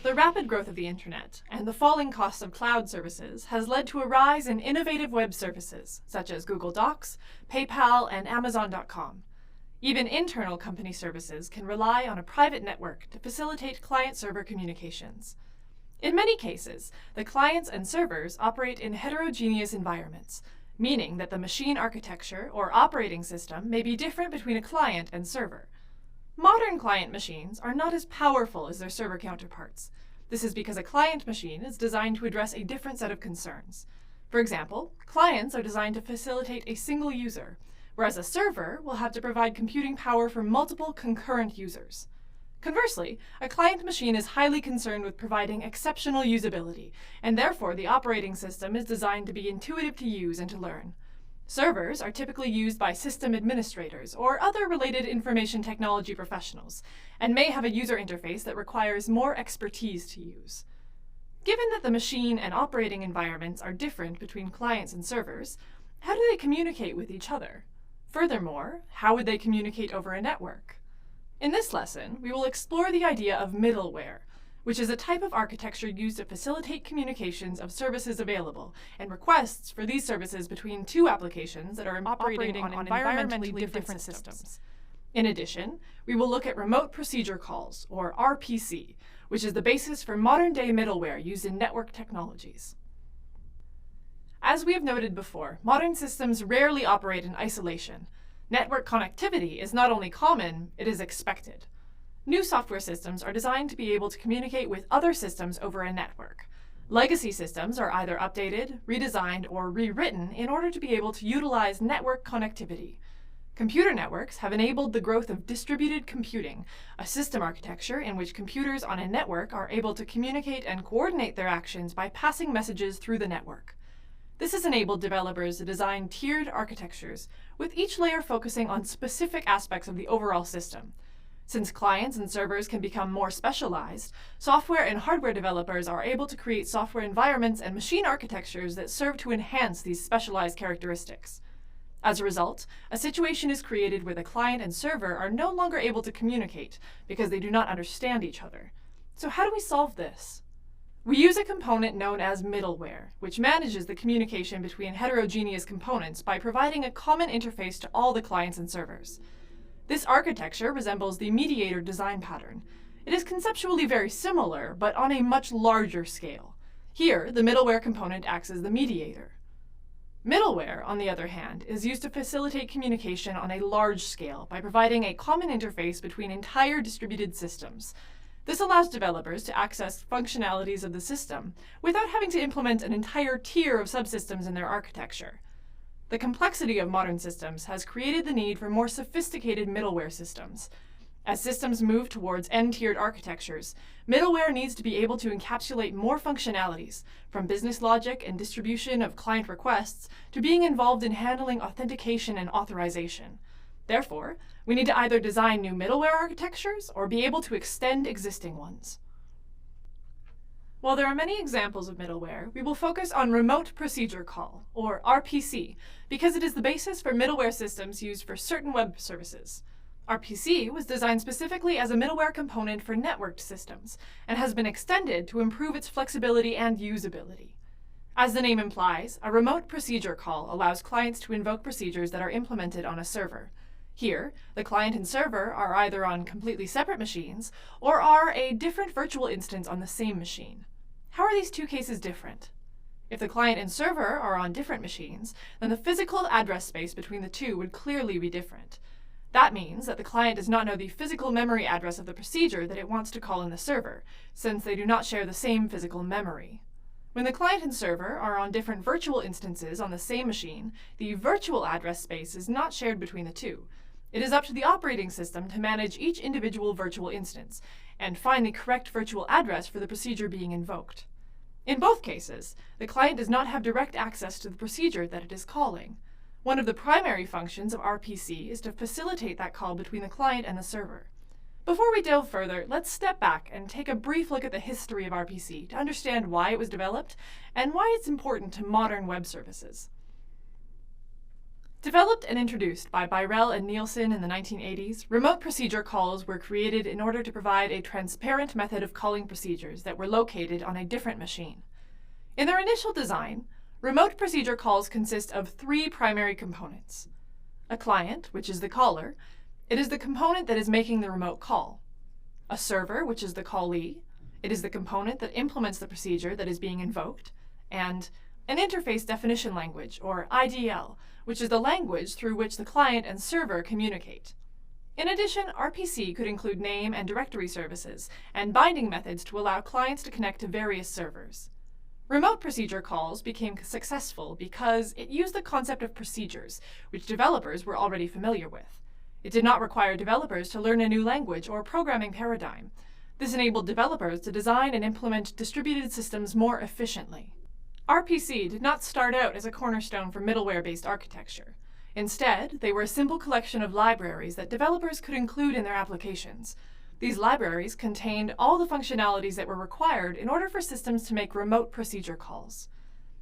The rapid growth of the internet and the falling costs of cloud services has led to a rise in innovative web services, such as Google Docs, PayPal, and Amazon.com. Even internal company services can rely on a private network to facilitate client-server communications. In many cases, the clients and servers operate in heterogeneous environments, meaning that the machine architecture or operating system may be different between a client and server. Modern client machines are not as powerful as their server counterparts. This is because a client machine is designed to address a different set of concerns. For example, clients are designed to facilitate a single user, whereas a server will have to provide computing power for multiple concurrent users. Conversely, a client machine is highly concerned with providing exceptional usability, and therefore the operating system is designed to be intuitive to use and to learn. Servers are typically used by system administrators or other related information technology professionals, and may have a user interface that requires more expertise to use. Given that the machine and operating environments are different between clients and servers, how do they communicate with each other? Furthermore, how would they communicate over a network? In this lesson, we will explore the idea of middleware, which is a type of architecture used to facilitate communications of services available and requests for these services between two applications that are operating on environmentally different systems. In addition, we will look at remote procedure calls, or RPC, which is the basis for modern-day middleware used in network technologies. As we have noted before, modern systems rarely operate in isolation. Network connectivity is not only common, it is expected. New software systems are designed to be able to communicate with other systems over a network. Legacy systems are either updated, redesigned, or rewritten in order to be able to utilize network connectivity. Computer networks have enabled the growth of distributed computing, a system architecture in which computers on a network are able to communicate and coordinate their actions by passing messages through the network. This has enabled developers to design tiered architectures, with each layer focusing on specific aspects of the overall system. Since clients and servers can become more specialized, software and hardware developers are able to create software environments and machine architectures that serve to enhance these specialized characteristics. As a result, a situation is created where the client and server are no longer able to communicate because they do not understand each other. So how do we solve this? We use a component known as middleware, which manages the communication between heterogeneous components by providing a common interface to all the clients and servers. This architecture resembles the mediator design pattern. It is conceptually very similar, but on a much larger scale. Here, the middleware component acts as the mediator. Middleware, on the other hand, is used to facilitate communication on a large scale by providing a common interface between entire distributed systems. This allows developers to access functionalities of the system without having to implement an entire tier of subsystems in their architecture. The complexity of modern systems has created the need for more sophisticated middleware systems. As systems move towards n-tiered architectures, middleware needs to be able to encapsulate more functionalities, from business logic and distribution of client requests to being involved in handling authentication and authorization. Therefore, we need to either design new middleware architectures or be able to extend existing ones. While there are many examples of middleware, we will focus on Remote Procedure Call, or RPC, because it is the basis for middleware systems used for certain web services. RPC was designed specifically as a middleware component for networked systems, and has been extended to improve its flexibility and usability. As the name implies, a remote procedure call allows clients to invoke procedures that are implemented on a server. Here, the client and server are either on completely separate machines, or are a different virtual instance on the same machine. How are these two cases different? If the client and server are on different machines, then the physical address space between the two would clearly be different. That means that the client does not know the physical memory address of the procedure that it wants to call in the server, since they do not share the same physical memory. When the client and server are on different virtual instances on the same machine, the virtual address space is not shared between the two. It is up to the operating system to manage each individual virtual instance and find the correct virtual address for the procedure being invoked. In both cases, the client does not have direct access to the procedure that it is calling. One of the primary functions of RPC is to facilitate that call between the client and the server. Before we delve further, let's step back and take a brief look at the history of RPC to understand why it was developed and why it's important to modern web services. Developed and introduced by Birel and Nielsen in the 1980s, remote procedure calls were created in order to provide a transparent method of calling procedures that were located on a different machine. In their initial design, remote procedure calls consist of three primary components. A client, which is the caller. It is the component that is making the remote call. A server, which is the callee. It is the component that implements the procedure that is being invoked. And an interface definition language, or IDL, which is the language through which the client and server communicate. In addition, RPC could include name and directory services and binding methods to allow clients to connect to various servers. Remote procedure calls became successful because it used the concept of procedures, which developers were already familiar with. It did not require developers to learn a new language or programming paradigm. This enabled developers to design and implement distributed systems more efficiently. RPC did not start out as a cornerstone for middleware-based architecture. Instead, they were a simple collection of libraries that developers could include in their applications. These libraries contained all the functionalities that were required in order for systems to make remote procedure calls.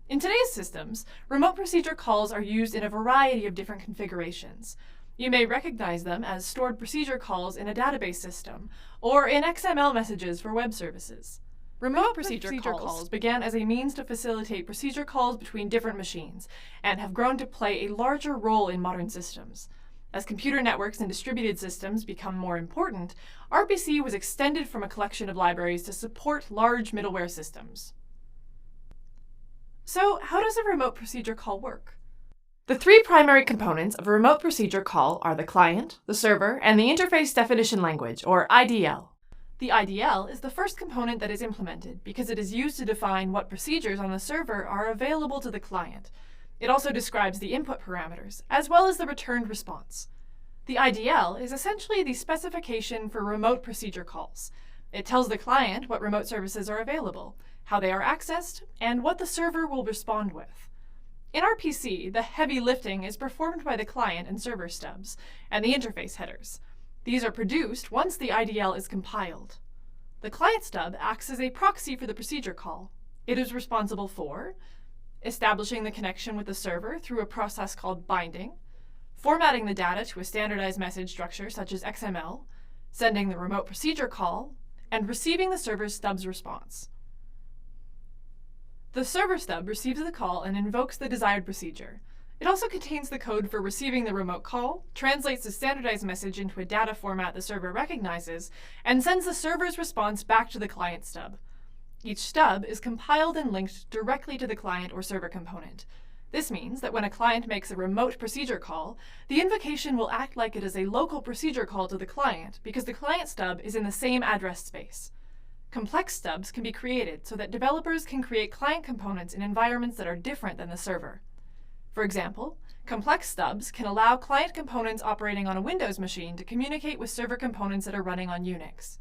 In today's systems, remote procedure calls are used in a variety of different configurations. You may recognize them as stored procedure calls in a database system, or in XML messages for web services. Remote procedure calls began as a means to facilitate procedure calls between different machines, and have grown to play a larger role in modern systems. As computer networks and distributed systems become more important, RPC was extended from a collection of libraries to support large middleware systems. So, how does a remote procedure call work? The three primary components of a remote procedure call are the client, the server, and the interface definition language, or IDL. The IDL is the first component that is implemented because it is used to define what procedures on the server are available to the client. It also describes the input parameters, as well as the returned response. The IDL is essentially the specification for remote procedure calls. It tells the client what remote services are available, how they are accessed, and what the server will respond with. In RPC, the heavy lifting is performed by the client and server stubs, and the interface headers. These are produced once the IDL is compiled. The client stub acts as a proxy for the procedure call. It is responsible for establishing the connection with the server through a process called binding, formatting the data to a standardized message structure such as XML, sending the remote procedure call, and receiving the server's stub's response. The server stub receives the call and invokes the desired procedure. It also contains the code for receiving the remote call, translates the standardized message into a data format the server recognizes, and sends the server's response back to the client stub. Each stub is compiled and linked directly to the client or server component. This means that when a client makes a remote procedure call, the invocation will act like it is a local procedure call to the client because the client stub is in the same address space. Complex stubs can be created so that developers can create client components in environments that are different than the server. For example, complex stubs can allow client components operating on a Windows machine to communicate with server components that are running on Unix.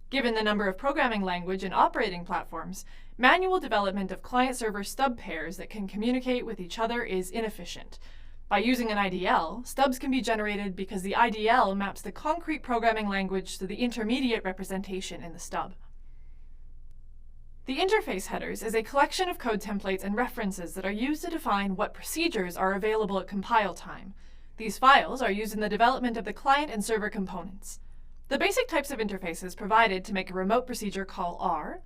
Given the number of programming language and operating platforms, manual development of client-server stub pairs that can communicate with each other is inefficient. By using an IDL, stubs can be generated because the IDL maps the concrete programming language to the intermediate representation in the stub. The interface headers is a collection of code templates and references that are used to define what procedures are available at compile time. These files are used in the development of the client and server components. The basic types of interfaces provided to make a remote procedure call are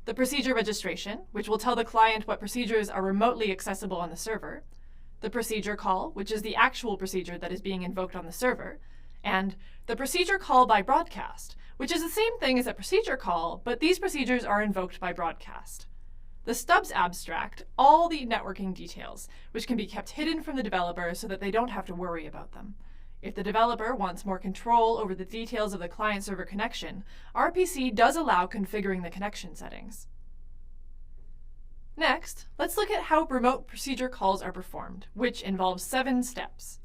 the procedure registration, which will tell the client what procedures are remotely accessible on the server, the procedure call, which is the actual procedure that is being invoked on the server, and the procedure call by broadcast, which is the same thing as a procedure call, but these procedures are invoked by broadcast. The stubs abstract all the networking details, which can be kept hidden from the developer so that they don't have to worry about them. If the developer wants more control over the details of the client-server connection, RPC does allow configuring the connection settings. Next, let's look at how remote procedure calls are performed, which involves 7 steps.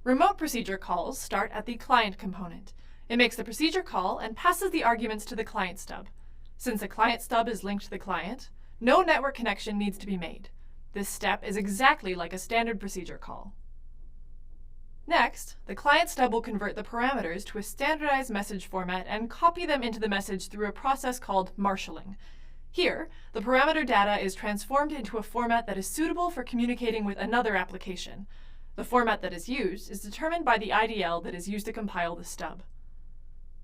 Remote procedure calls start at the client component. It makes the procedure call and passes the arguments to the client stub. Since the client stub is linked to the client, no network connection needs to be made. This step is exactly like a standard procedure call. Next, the client stub will convert the parameters to a standardized message format and copy them into the message through a process called marshalling. Here, the parameter data is transformed into a format that is suitable for communicating with another application. The format that is used is determined by the IDL that is used to compile the stub.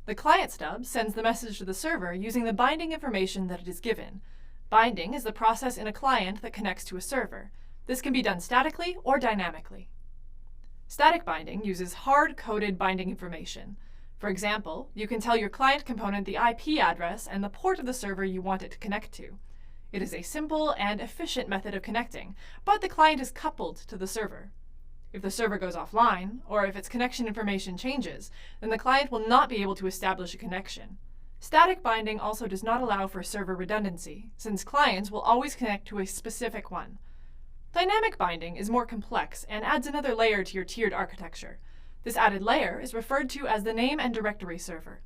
The client stub sends the message to the server using the binding information that it is given. Binding is the process in a client that connects to a server. This can be done statically or dynamically. Static binding uses hard-coded binding information. For example, you can tell your client component the IP address and the port of the server you want it to connect to. It is a simple and efficient method of connecting, but the client is coupled to the server. If the server goes offline, or if its connection information changes, then the client will not be able to establish a connection. Static binding also does not allow for server redundancy, since clients will always connect to a specific one. Dynamic binding is more complex and adds another layer to your tiered architecture. This added layer is referred to as the name and directory server.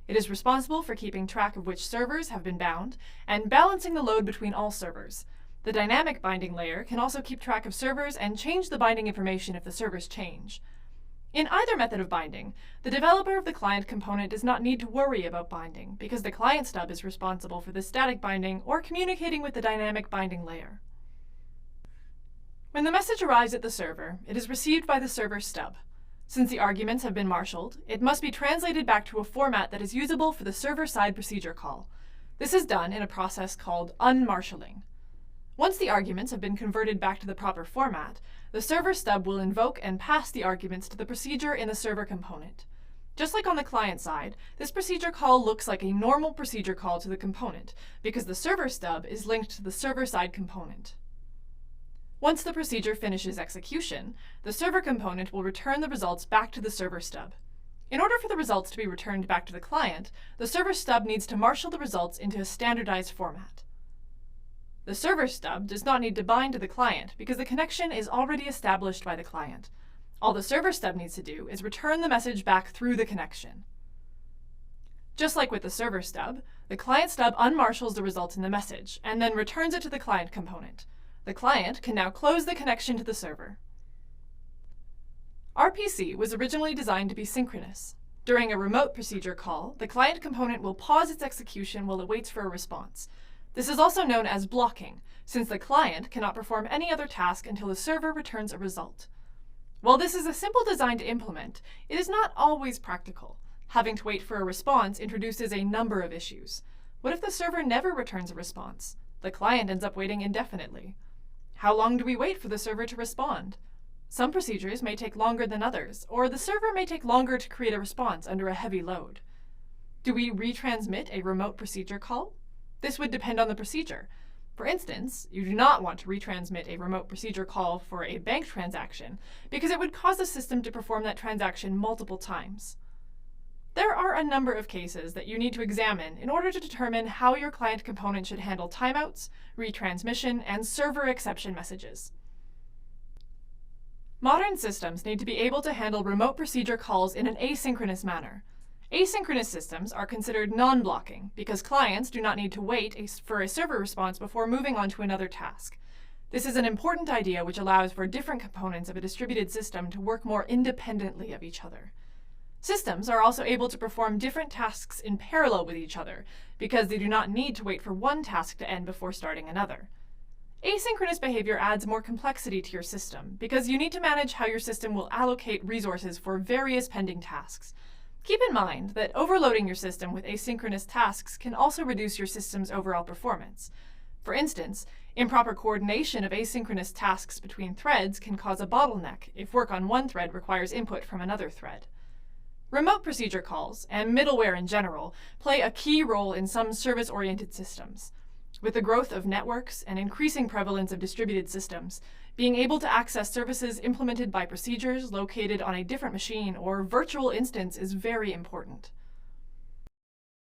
It is responsible for keeping track of which servers have been bound and balancing the load between all servers. The dynamic binding layer can also keep track of servers and change the binding information if the servers change. In either method of binding, the developer of the client component does not need to worry about binding because the client stub is responsible for the static binding or communicating with the dynamic binding layer. When the message arrives at the server, it is received by the server stub. Since the arguments have been marshaled, it must be translated back to a format that is usable for the server-side procedure call. This is done in a process called unmarshalling. Once the arguments have been converted back to the proper format, the server stub will invoke and pass the arguments to the procedure in the server component. Just like on the client side, this procedure call looks like a normal procedure call to the component, because the server stub is linked to the server-side component. Once the procedure finishes execution, the server component will return the results back to the server stub. In order for the results to be returned back to the client, the server stub needs to marshal the results into a standardized format. The server stub does not need to bind to the client because the connection is already established by the client. All the server stub needs to do is return the message back through the connection. Just like with the server stub, the client stub unmarshals the result in the message and then returns it to the client component. The client can now close the connection to the server. RPC was originally designed to be synchronous. During a remote procedure call, the client component will pause its execution while it waits for a response. This is also known as blocking, since the client cannot perform any other task until the server returns a result. While this is a simple design to implement, it is not always practical. Having to wait for a response introduces a number of issues. What if the server never returns a response? The client ends up waiting indefinitely. How long do we wait for the server to respond? Some procedures may take longer than others, or the server may take longer to create a response under a heavy load. Do we retransmit a remote procedure call? This would depend on the procedure. For instance, you do not want to retransmit a remote procedure call for a bank transaction because it would cause the system to perform that transaction multiple times. There are a number of cases that you need to examine in order to determine how your client component should handle timeouts, retransmission, and server exception messages. Modern systems need to be able to handle remote procedure calls in an asynchronous manner. Asynchronous systems are considered non-blocking because clients do not need to wait for a server response before moving on to another task. This is an important idea which allows for different components of a distributed system to work more independently of each other. Systems are also able to perform different tasks in parallel with each other because they do not need to wait for one task to end before starting another. Asynchronous behavior adds more complexity to your system because you need to manage how your system will allocate resources for various pending tasks. Keep in mind that overloading your system with asynchronous tasks can also reduce your system's overall performance. For instance, improper coordination of asynchronous tasks between threads can cause a bottleneck if work on one thread requires input from another thread. Remote procedure calls, and middleware in general, play a key role in some service-oriented systems. With the growth of networks and increasing prevalence of distributed systems, being able to access services implemented by procedures located on a different machine or virtual instance is very important.